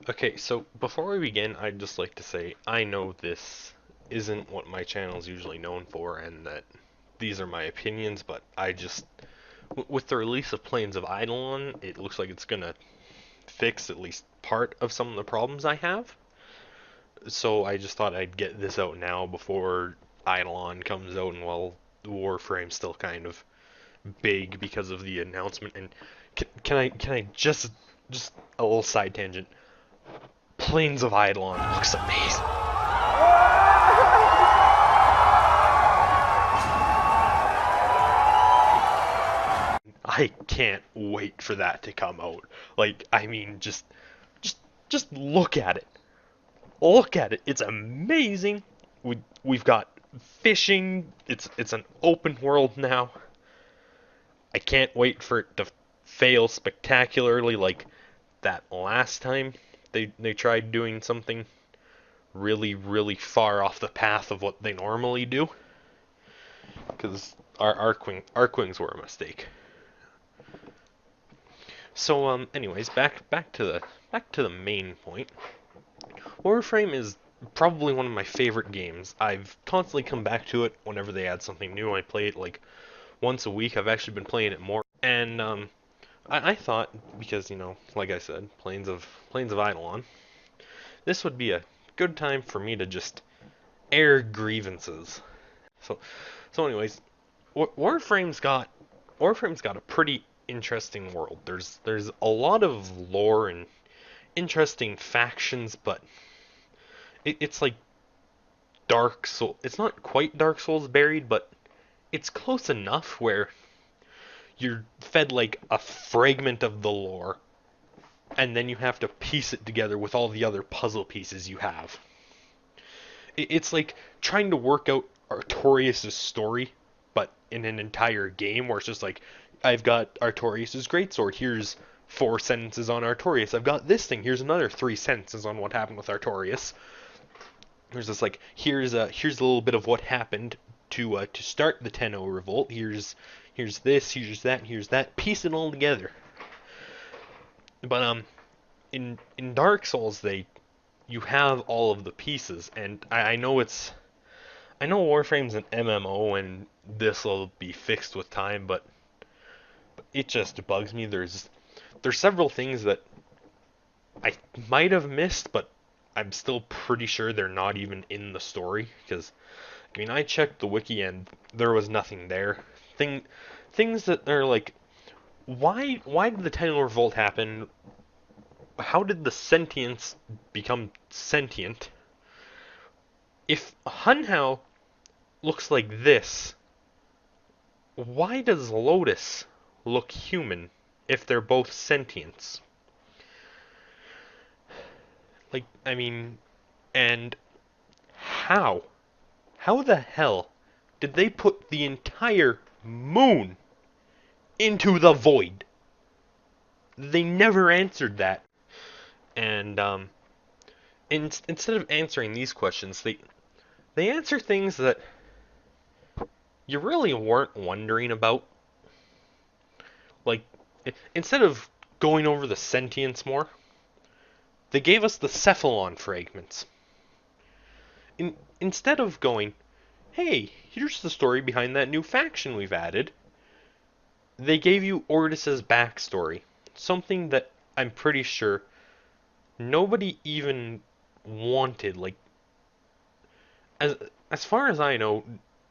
Okay, so before we begin, I'd just like to say I know this isn't what my channel is usually known for, and that these are my opinions, but with the release of Plains of Eidolon, it looks like it's gonna fix at least part of some of the problems I have. So I just thought I'd get this out now before Eidolon comes out, and while Warframe's still kind of big because of the announcement. And can I just a little side tangent? Plains of Eidolon looks amazing. I can't wait for that to come out. Like, I mean, just, just look at it. Look at it. It's amazing. We've got fishing. It's an open world now. I can't wait for it to fail spectacularly like that last time they tried doing something really far off the path of what they normally do. Because our Arkwings were a mistake. So anyways, back to the main point. Warframe is probably one of my favorite games. I've constantly come back to it whenever they add something new. I play it like once a week. I've actually been playing it more, and I thought because like I said, Plains of Eidolon, this would be a good time for me to just air grievances. So so anyways, Warframe's got Warframe's got a pretty interesting world. There's a lot of lore and interesting factions, but it's like Dark Soul. It's not quite Dark Souls buried, but it's close enough where you're fed like a fragment of the lore, and then you have to piece it together with all the other puzzle pieces you have. It's like trying to work out Artorias' story, but in an entire game where it's just like, I've got Artorias' greatsword. Here's 4 sentences on Artorias. I've got this thing. Here's another 3 sentences on what happened with Artorias. There's just like, here's a little bit of what happened to start the Tenno revolt. Here's this. Here's that. Here's that. Piece it all together. But in Dark Souls, they you have all of the pieces, and I know Warframe's an MMO and this will be fixed with time, but it just bugs me. There's several things that I might have missed, but I'm still pretty sure they're not even in the story because I mean I checked the wiki and there was nothing there. Things that are like why did the Tenno Revolt happen? How did the sentients become sentient? If Hunhow looks like this, why does Lotus look human if they're both sentients? Like, I mean, and how? How the hell did they put the entire moon into the void? They never answered that. And instead of answering these questions, they answer things that you really weren't wondering about. Like, instead of going over the sentience more, they gave us the cephalon fragments. Instead of going, hey, here's the story behind that new faction we've added, they gave you Ordis's backstory. Something that I'm pretty sure nobody even wanted. Like, as as far as I know,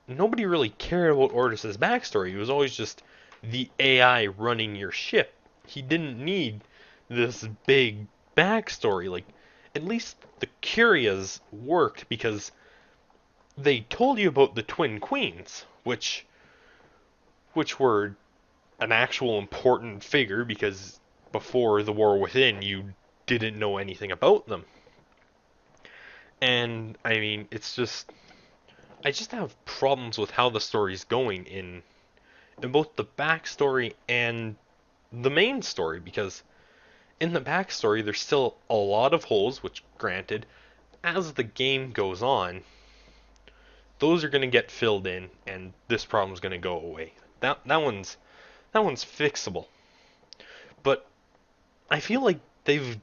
nobody really cared about Ordis's backstory. He was always just the AI running your ship. He didn't need this big backstory. Like, at least the Curias worked because they told you about the Twin Queens, which were an actual important figure because before the War Within, you didn't know anything about them. And I mean, I just have problems with how the story's going in both the backstory and the main story because in the backstory there's still a lot of holes, which granted, as the game goes on, those are going to get filled in and this problem's going to go away. That one's fixable. But I feel like they've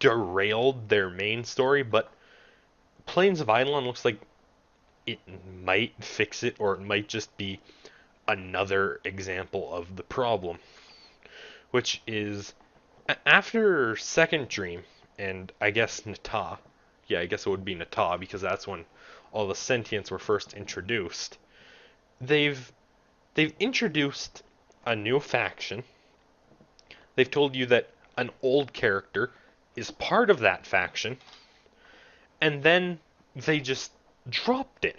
derailed their main story, but Plains of Eidolon looks like it might fix it, or it might just be another example of the problem, which is after Second Dream, and I guess Nata, yeah, I guess it would be Nata because that's when all the sentients were first introduced. They've they've introduced a new faction. They've told you that an old character is part of that faction, and then they just dropped it.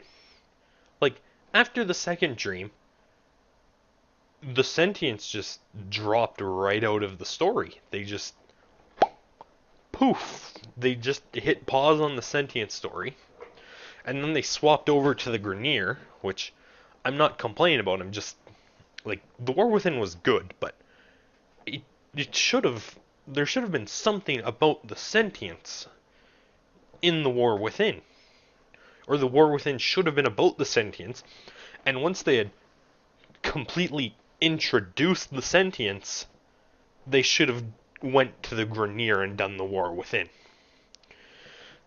Like after the Second Dream, the sentients just dropped right out of the story. They just poof. They just hit pause on the sentient story, and then they swapped over to the Grineer, which I'm not complaining about. I'm just like the War Within was good, but it it should have there should have been something about the sentients in the War Within, or the War Within should have been about the sentients. And once they had completely introduced the sentients, they should have went to the Grineer and done the War Within.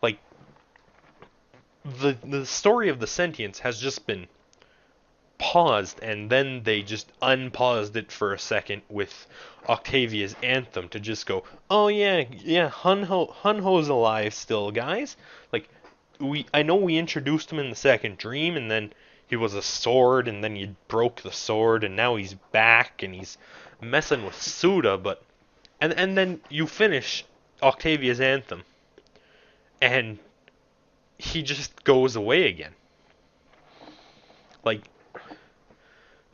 Like the story of the sentients has just been paused, and then they just unpaused it for a second with Octavia's anthem to just go, oh yeah, Hunho's alive still, guys. Like I know we introduced him in the Second Dream, and then he was a sword, and then you broke the sword, and now he's back, and he's messing with Suda, but and then you finish Octavia's anthem, and he just goes away again. Like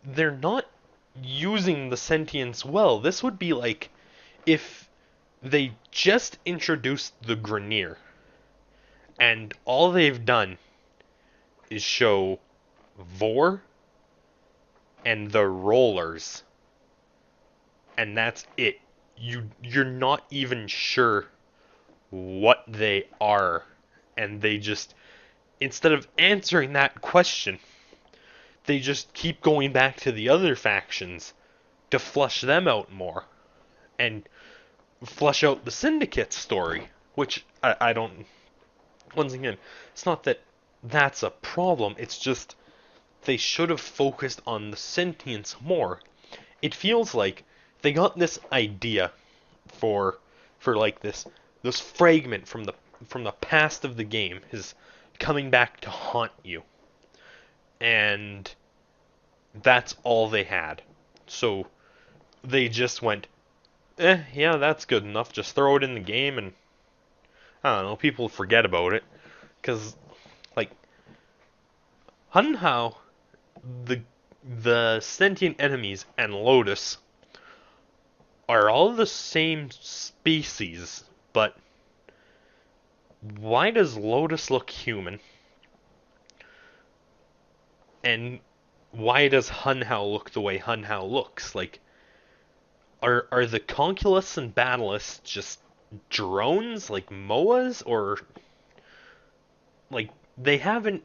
they're not using the sentience well. This would be like if they just introduced the Grineer, and all they've done is show Vor and the Rollers, and that's it. You're not even sure what they are, and they just, instead of answering that question, they just keep going back to the other factions to flush them out more and flush out the Syndicate's story, which I don't. Once again, it's not that that's a problem, it's just they should have focused on the sentience more. It feels like they got this idea for like this fragment from the past of the game is coming back to haunt you, and that's all they had. So they just went, yeah, that's good enough. Just throw it in the game, and I don't know, people forget about it. Because, like, Hunhow, the sentient enemies, and Lotus are all the same species, but why does Lotus look human? And why does Hunhow look the way Hunhow looks? Like, are the Conculus and Battleists just drones, like MOAs, or like they haven't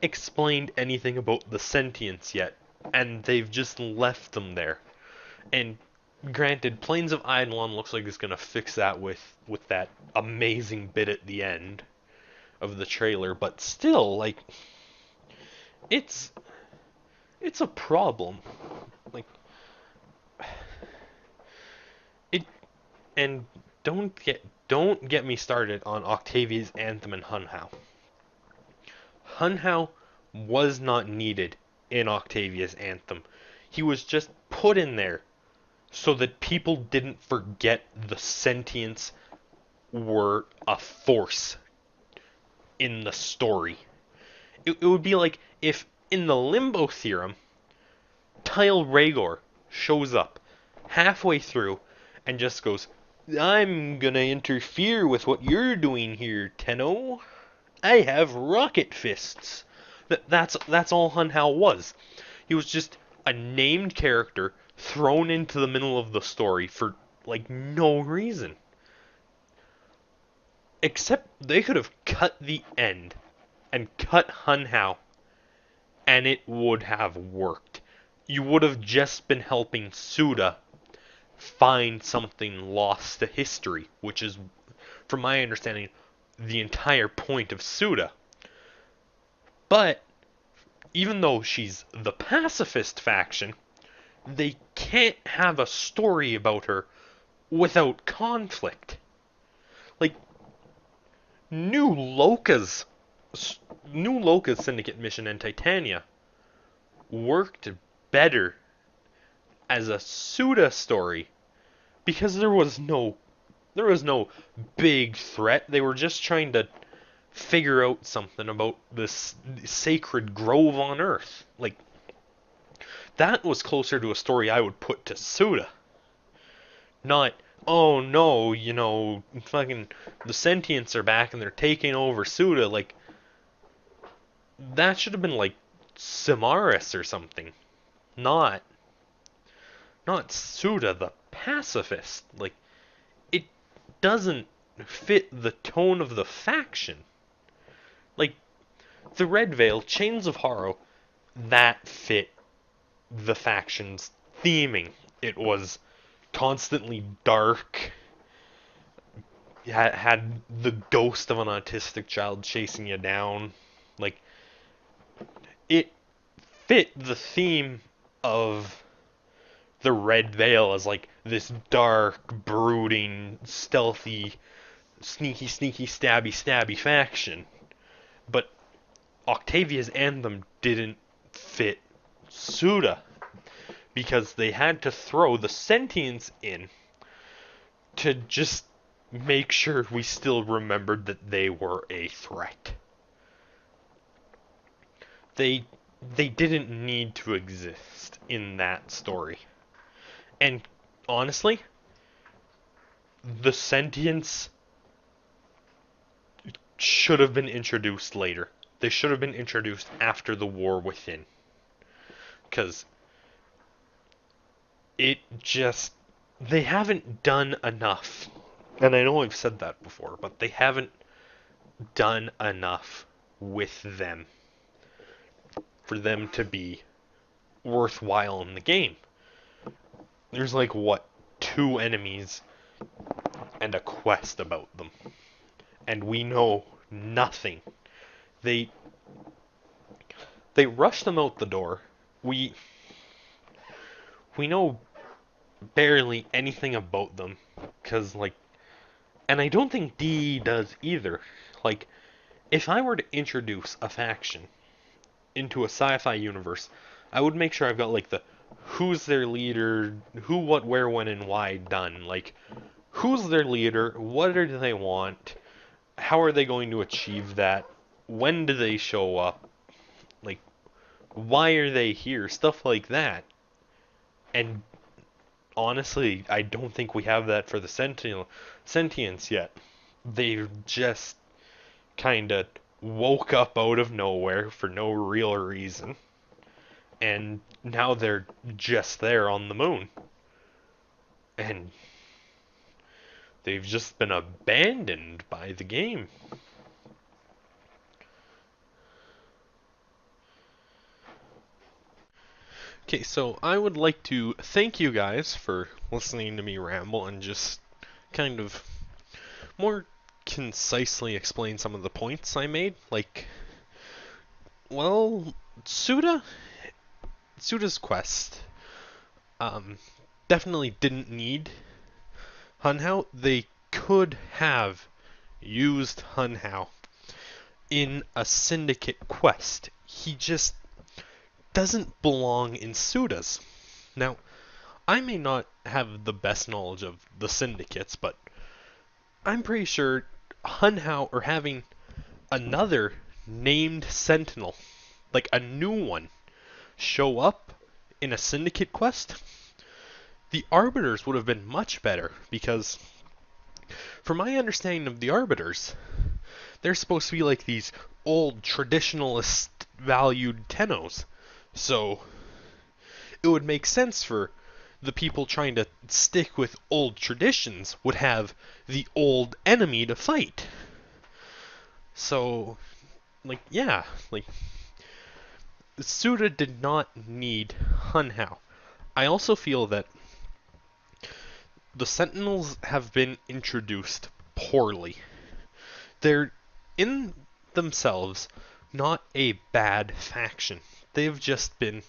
explained anything about the sentience yet, and they've just left them there. And granted, Plains of Eidolon looks like it's gonna fix that with that amazing bit at the end of the trailer, but still, like, it's a problem. Like it, and don't get me started on Octavia's anthem and Hunhow. Hunhow was not needed in Octavia's anthem. He was just put in there so that people didn't forget the sentients were a force in the story. It would be like if in the Limbo Theorem, Tile Rhaegor shows up halfway through and just goes, I'm gonna interfere with what you're doing here, Tenno. I have rocket fists. That's all Hunhow was. He was just a named character thrown into the middle of the story for like no reason. Except they could have cut the end and cut Hunhow, and it would have worked. You would have just been helping Suda find something lost to history, which is, from my understanding, the entire point of Suda. But even though she's the pacifist faction, they can't have a story about her without conflict. Like, New Loka's New Loka's Syndicate mission in Titania worked better as a Suda story because there was no big threat. They were just trying to figure out something about this sacred grove on Earth. Like, that was closer to a story I would put to Suda. Not, oh no, fucking the sentients are back and they're taking over Suda. Like, that should have been like Simaris or something. Not not Suda the pacifist. Like, it doesn't fit the tone of the faction. Like, the Red Veil, Chains of Horror, that fit the faction's theming. It was constantly dark. Had the ghost of an autistic child chasing you down. Like, it fit the theme of the Red Veil as like this dark, brooding, stealthy, sneaky, stabby faction. But Octavia's Anthem didn't fit Suda because they had to throw the sentients in to just make sure we still remembered that they were a threat. They didn't need to exist in that story. And honestly, the sentients should have been introduced later. They should have been introduced after the War Within. Because they haven't done enough. And I know I've said that before, but they haven't done enough with them for them to be worthwhile in the game. There's like, what, 2 enemies and a quest about them. And we know nothing. They rush them out the door. We know barely anything about them. Because, like, and I don't think DE does either. Like, if I were to introduce a faction into a sci-fi universe, I would make sure I've got, like, the who's their leader, who, what, where, when, and why done. Like, who's their leader, what do they want, how are they going to achieve that, when do they show up, like, why are they here, stuff like that. And honestly, I don't think we have that for the sentients yet. They just kind of woke up out of nowhere for no real reason. And now they're just there on the moon. And they've just been abandoned by the game. Okay, so I would like to thank you guys for listening to me ramble and just kind of more concisely explain some of the points I made. Like, well, Suda's quest definitely didn't need Hun Hao. They could have used Hun Hao in a syndicate quest. He just doesn't belong in Suda's. Now, I may not have the best knowledge of the syndicates, but I'm pretty sure Hun Hao, or having another named Sentinel, like a new one, show up in a syndicate quest, the Arbiters would have been much better, because from my understanding of the Arbiters, they're supposed to be like these old traditionalist valued Tennos. So it would make sense for the people trying to stick with old traditions would have the old enemy to fight. So, like, yeah, like, Suda did not need Hun Hao. I also feel that the Sentinels have been introduced poorly. They're in themselves not a bad faction. They've just been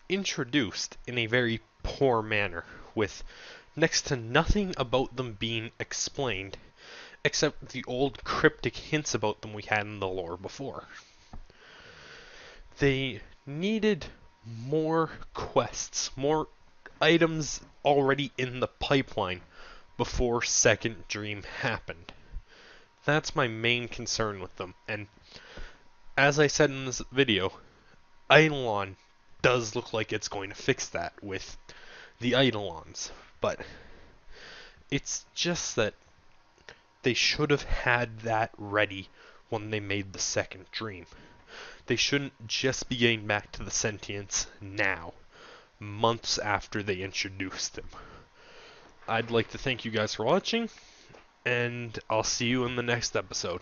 introduced in a very poor manner, with next to nothing about them being explained, except the old cryptic hints about them we had in the lore before. They needed more quests, more items already in the pipeline before Second Dream happened. That's my main concern with them, and as I said in this video, Eidolon does look like it's going to fix that with the Eidolons, but it's just that they should have had that ready when they made the Second Dream. They shouldn't just be getting back to the sentients now, months after they introduced them. I'd like to thank you guys for watching, and I'll see you in the next episode.